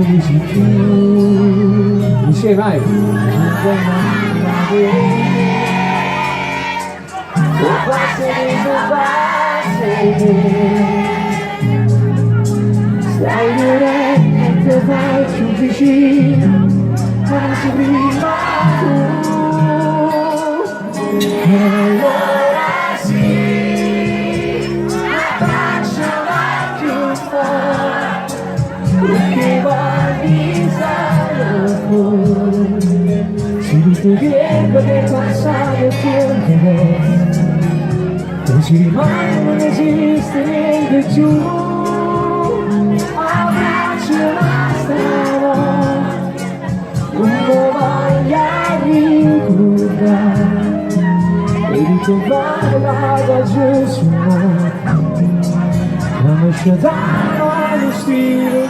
dici più. Insieme, vai. Stai direttamente, vai più vicino, come si prima tu. E allora sì, abbracciami più forte, perché voglio stare fuori. Si ritorno che passare il tempo, non si rimane, non esiste niente più. Abbracciami stanotte, non lo voglio ricordare, e ritrovare l'aria giù sul mare, come sciatano allo stile